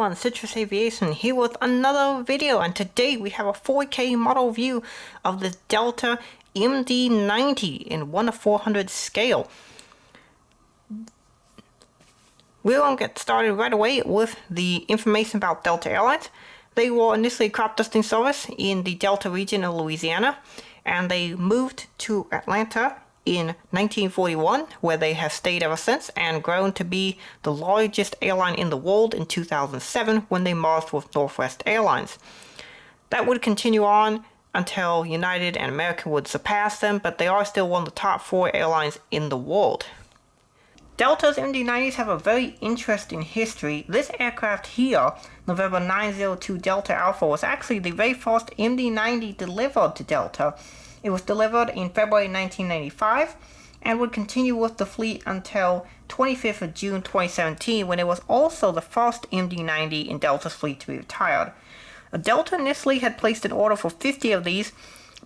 everyone, Citrus Aviation here with another video, and today we have a 4K model view of the Delta MD90 in 1/400 scale. We're going to get started right away with the information about Delta Airlines. They were initially a crop dusting service in the Delta region of Louisiana, and they moved to Atlanta in 1941, where they have stayed ever since and grown to be the largest airline in the world in 2007 when they merged with Northwest Airlines. That would continue on until United and American would surpass them, but they are still one of the top 4 airlines in the world. Delta's MD-90s have a very interesting history. This aircraft here, November 902 Delta Alpha, was actually the very first MD-90 delivered to Delta. It was delivered in February 1995 and would continue with the fleet until 25th of June 2017, when it was also the first MD-90 in Delta's fleet to be retired. Delta initially had placed an order for 50 of these,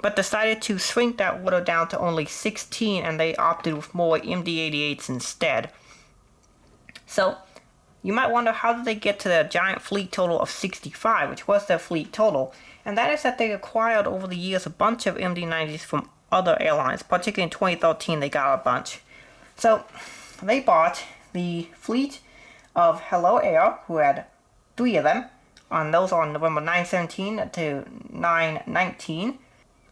but decided to shrink that order down to only 16, and they opted with more MD-88s instead. So, you might wonder, how did they get to their giant fleet total of 65, which was their fleet total? And that is that they acquired over the years a bunch of MD-90s from other airlines. Particularly in 2013, they got a bunch. So, they bought the fleet of Hello Air, who had 3 of them, and those on November 917 to 919.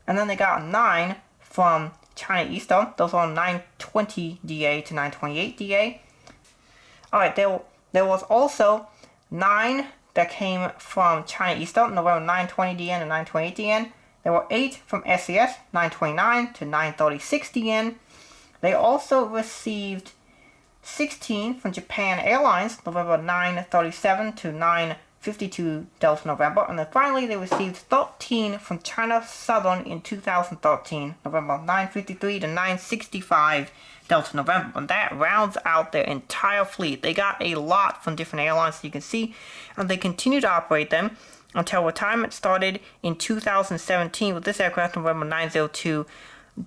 And then they got 9 from China Eastern. Those are on 920DA to 928DA. Alright, there was also 9 that came from China Eastern, November 920DN and 928DN. There were 8 from SES, 929 to 936DN. They also received 16 from Japan Airlines, November 937 to 952 Delta November. And then finally they received 13 from China Southern in 2013, November 953 to 965 Delta November, and that rounds out their entire fleet. They got a lot from different airlines, as you can see, and they continue to operate them until retirement started in 2017 with this aircraft, November 902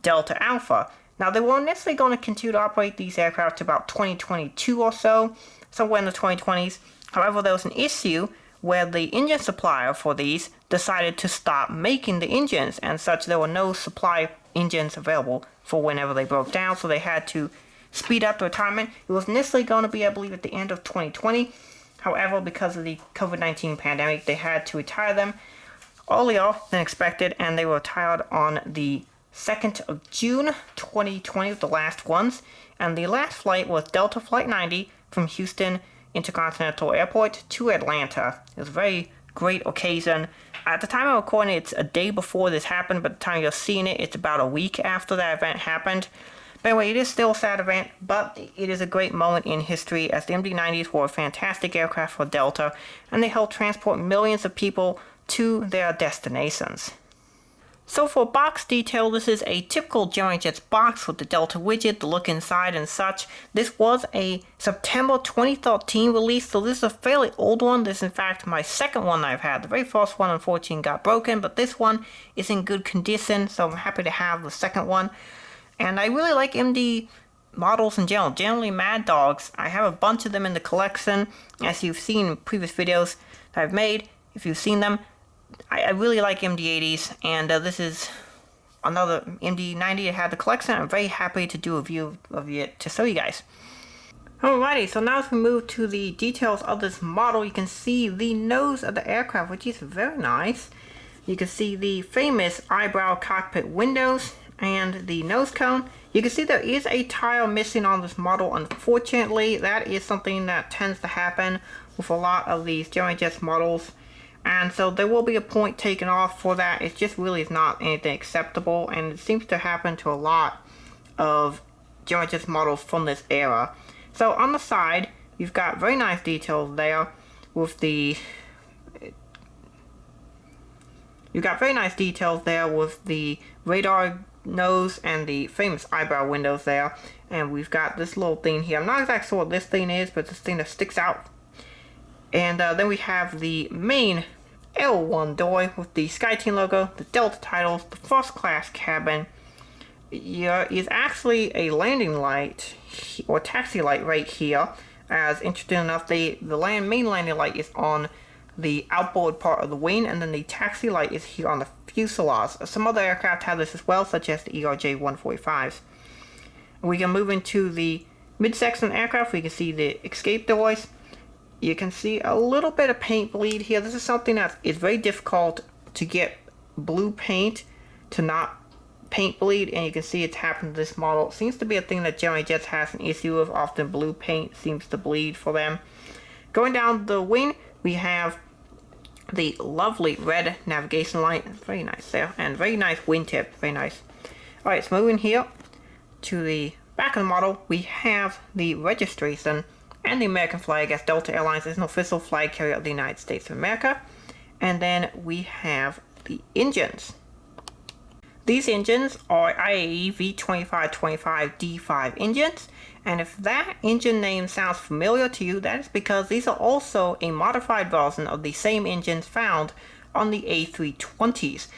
Delta Alpha. Now, they were initially going to continue to operate these aircraft to about 2022 or so, somewhere in the 2020s. However, there was an issue where the engine supplier for these decided to stop making the engines, and such there were no supply engines available for whenever they broke down, so they had to speed up the retirement. It was initially going to be, I believe, at the end of 2020. However, because of the COVID-19 pandemic, they had to retire them earlier than expected, and they were retired on the 2nd of June 2020 with the last ones. And the last flight was Delta Flight 90 from Houston Intercontinental Airport to Atlanta. It was a very great occasion. At the time I'm recording, it's a day before this happened, but by the time you're seeing it, it's about a week after that event happened. But anyway, it is still a sad event, but it is a great moment in history, as the MD-90s were a fantastic aircraft for Delta, and they helped transport millions of people to their destinations. So for box detail, this is a typical Gemini Jets box with the Delta widget, the look inside and such. This was a September 2013 release, so this is a fairly old one. This is in fact my second one I've had. The very first one unfortunately got broken, but this one is in good condition, so I'm happy to have the second one. And I really like MD models in general, generally Mad Dogs. I have a bunch of them in the collection, as you've seen in previous videos that I've made, if you've seen them. I really like MD-80s, and this is another MD-90 I had the collection. I'm very happy to do a review of it to show you guys. Alrighty, so now as we move to the details of this model, you can see the nose of the aircraft, which is very nice. You can see the famous eyebrow cockpit windows and the nose cone. You can see there is a tile missing on this model. Unfortunately, that is something that tends to happen with a lot of these Gemini Jets models. And so there will be a point taken off for that. It just really is not anything acceptable, and it seems to happen to a lot of Gemini Jets models from this era. So on the side, you've got very nice details there with the radar nose and the famous eyebrow windows there. And we've got this little thing here. I'm not exactly sure what this thing is, but this thing that sticks out. And then we have the main L1 door with the SkyTeam logo, the Delta titles, the first class cabin. There is actually a landing light or taxi light right here. as interesting enough, the main landing light is on the outboard part of the wing, and then the taxi light is here on the fuselage. Some other aircraft have this as well, such as the ERJ-145s. We can move into the midsection aircraft. We can see the escape doors. You can see a little bit of paint bleed here. This is something that is very difficult to get blue paint to not paint bleed, and you can see it's happened to this model. It seems to be a thing that Gemini Jets has an issue with. Often blue paint seems to bleed for them. Going down the wing, we have the lovely red navigation light. Very nice there, and very nice wingtip. Very nice. Alright, so moving here to the back of the model, we have the registration and the American flag, as Delta Airlines is an official flag carrier of the United States of America. And then we have the engines. These engines are IAE V2525D5 engines, and if that engine name sounds familiar to you, that is because these are also a modified version of the same engines found on the A320s.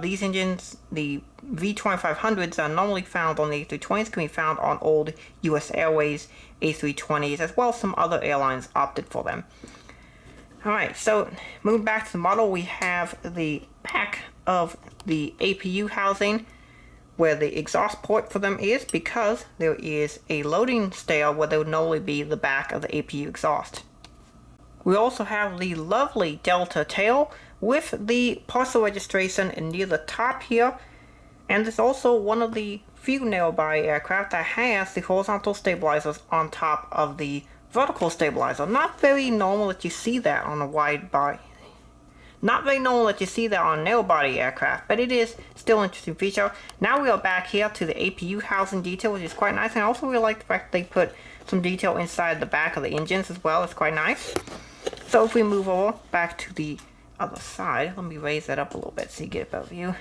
These engines, the V2500s, are normally found on the A320s, can be found on old US Airways A320s, as well as some other airlines opted for them. Alright, so moving back to the model, we have the back of the APU housing where the exhaust port for them is, because there is a loading stair where there would normally be the back of the APU exhaust. We also have the lovely Delta tail with the parcel registration near the top here, and it's also one of the few narrow-body aircraft that has the horizontal stabilizers on top of the vertical stabilizer. Not very normal that you see that on a wide body. Not very normal that you see that on a narrow body aircraft, but it is still an interesting feature. Now we are back here to the APU housing detail, which is quite nice, and I also really like the fact that they put some detail inside the back of the engines as well. It's quite nice. So if we move over back to the other side, let me raise that up a little bit so you get a better view.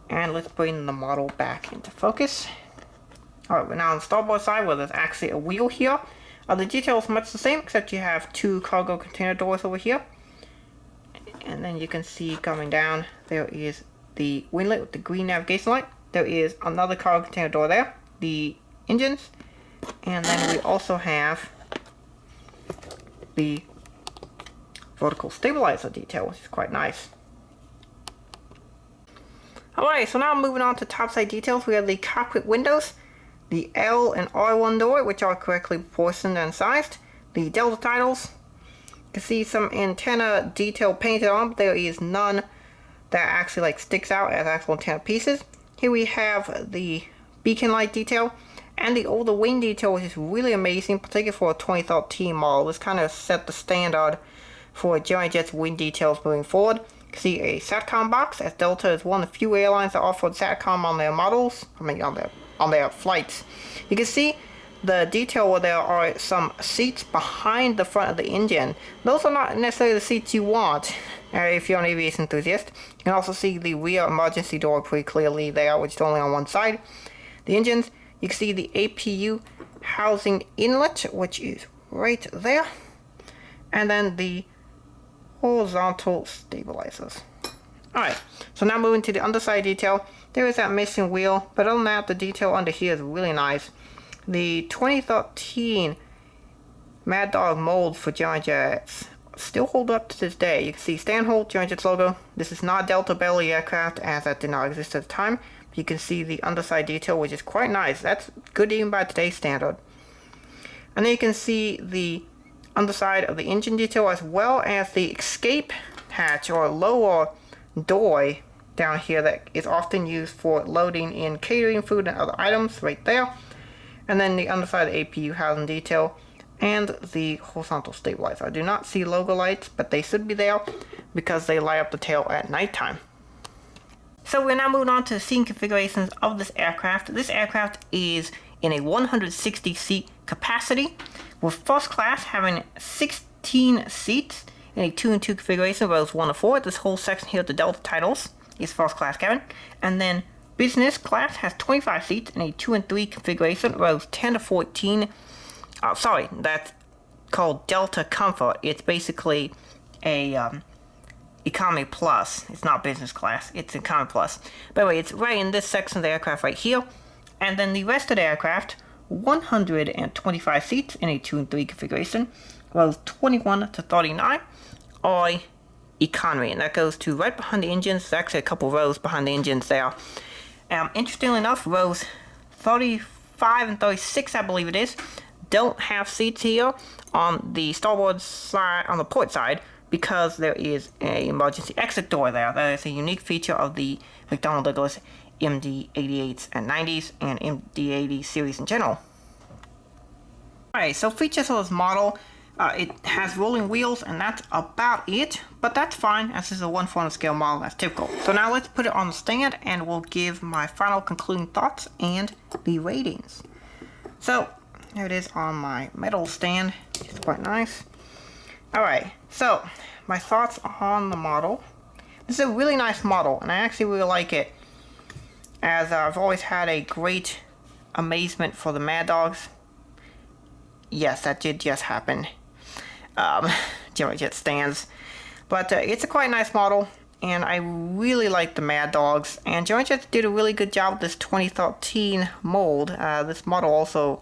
And let's bring the model back into focus. Alright, we're now on the starboard side where there's actually a wheel here. The detail is much the same, except you have two cargo container doors over here. And then you can see coming down, there is the winglet with the green navigation light. There is another cargo container door there, the engines. And then we also have the vertical stabilizer detail, which is quite nice. Alright, so now moving on to topside details, we have the cockpit windows, the L and R1 door, which are correctly proportioned and sized, the Delta titles. You can see some antenna detail painted on, but there is none that actually sticks out as actual antenna pieces. Here we have the beacon light detail and the older wing detail, which is really amazing, particularly for a 2013 model. This kind of set the standard for Gemini Jets wing details moving forward. You can see a SATCOM box, as Delta is one of the few airlines that offered SATCOM on their models. On their flights. You can see the detail where there are some seats behind the front of the engine. Those are not necessarily the seats you want if you're an aviation enthusiast. You can also see the rear emergency door pretty clearly there, which is only on one side. The engines, you can see the APU housing inlet, which is right there. And then the horizontal stabilizers. Alright, so now moving to the underside detail. There is that missing wheel, but other than that, the detail under here is really nice. The 2013 Mad Dog molds for Gemini Jets still hold up to this day. You can see Stanhold, Gemini Jets logo. This is not a Delta belly aircraft, as that did not exist at the time. You can see the underside detail, which is quite nice. That's good even by today's standard. And then you can see the underside of the engine detail, as well as the escape hatch or lower door down here that is often used for loading in catering food and other items right there. And then the underside of the APU housing detail and the horizontal stabilizer. I do not see logo lights, but they should be there because they light up the tail at nighttime. So we're now moving on to the seating configurations of this aircraft. This aircraft is in a 160 seat capacity, with first class having 16 seats in a 2 and 2 configuration, rows 1 to 4. This whole section here, the Delta titles, is first class cabin. And then business class has 25 seats in a 2 and 3 configuration, rows 10 to 14. Sorry, that's called Delta Comfort. It's basically a Economy Plus. It's not business class, it's Economy Plus. But anyway, it's right in this section of the aircraft right here. And then the rest of the aircraft 125 seats in a 2 and 3 configuration, rows 21 to 39, or economy, and that goes to right behind the engines. There's actually a couple rows behind the engines there. Interestingly enough, rows 35 and 36, I believe it is, don't have seats here on the starboard side, on the port side, because there is an emergency exit door there. That is a unique feature of the McDonnell Douglas MD-88s and 90s and MD-80 series in general. Alright, so features of this model, it has rolling wheels, and that's about it, but that's fine as this is a 1/4 scale model. That's typical. So now let's put it on the stand and we'll give my final concluding thoughts and the ratings. So here it is on my metal stand. It's quite nice. Alright, so my thoughts on the model. This is a really nice model, and I actually really like it, as I've always had a great amazement for the Mad Dogs. Yes, that did just happen. Gemini Jets stands. But it's a quite nice model, and I really like the Mad Dogs. And Gemini Jets did a really good job with this 2013 mold. This model also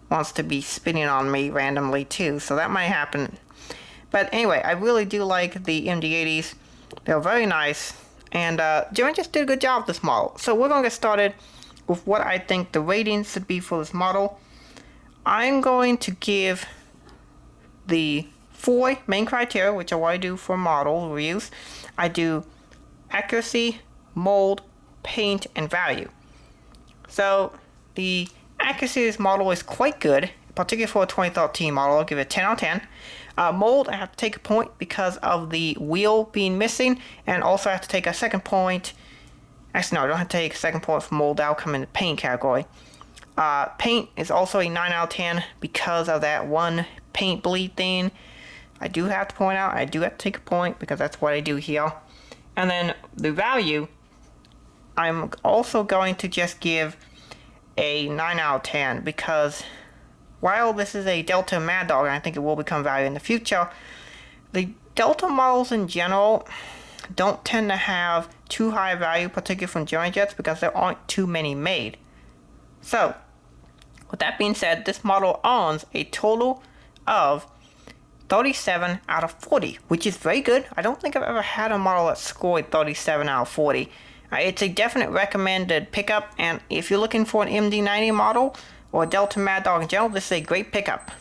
wants to be spinning on me randomly too, so that might happen. But anyway, I really do like the MD-80s. They're very nice, and Gemini Jets did a good job with this model. So we're going to get started with what I think the rating should be for this model. I'm going to give the 4 main criteria, which are what I do for model reviews. I do accuracy, mold, paint, and value. So the accuracy of this model is quite good, particularly for a 2013 model. I'll give it 10 out of 10. Mold, I have to take a point because of the wheel being missing, and also I have to take a second point. Actually, no, I don't have to take a second point for mold. That'll come in the paint category. Paint is also a 9 out of 10 because of that one paint bleed thing. I do have to point out, I do have to take a point because that's what I do here. And then the value, I'm also going to just give a 9 out of 10 because while this is a Delta Mad Dog, and I think it will become value in the future, the Delta models in general don't tend to have too high value, particularly from Gemini Jets, because there aren't too many made. So, with that being said, this model earns a total of 37 out of 40, which is very good. I don't think I've ever had a model that scored 37 out of 40. It's a definite recommended pickup, and if you're looking for an MD90 model or a Delta Mad Dog in general, this is a great pickup.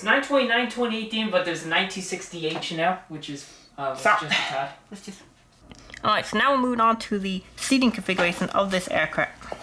It's 929-2018, but there's a 1960H now, which is just a tad. Alright, so now we're moving on to the seating configuration of this aircraft.